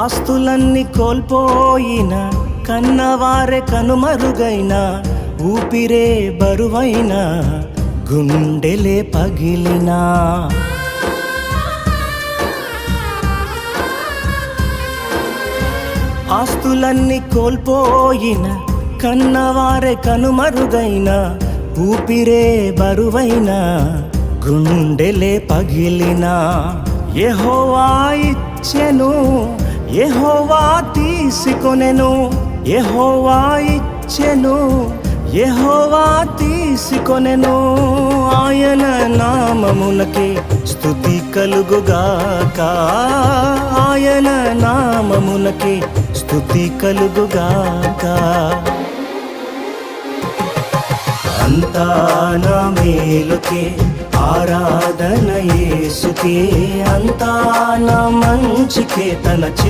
ఆస్తులన్నీ కోల్పోయిన, కన్నవారే కనుమరుగైన, ఊపిరే బరువైన, గుండెలే పగిలినా, ఆస్తులన్నీ కోల్పోయిన, కన్నవారే కనుమరుగైన, ఊపిరే బరువైన, గుండెలే పగిలినా, యెహోవా ఇచ్చెను, యెహోవా తీసుకొనెను, యెహోవా ఇచ్చెను, యెహోవా తీసుకొనెను. ఆయన నామమునకే స్తుతి కలుగుగాక, ఆయన నామమునకే స్తుతి కలుగుగాక. అంతా నా మేలుకే, ఆరాధన యేసుకే, అంతా నా మంచికే, తన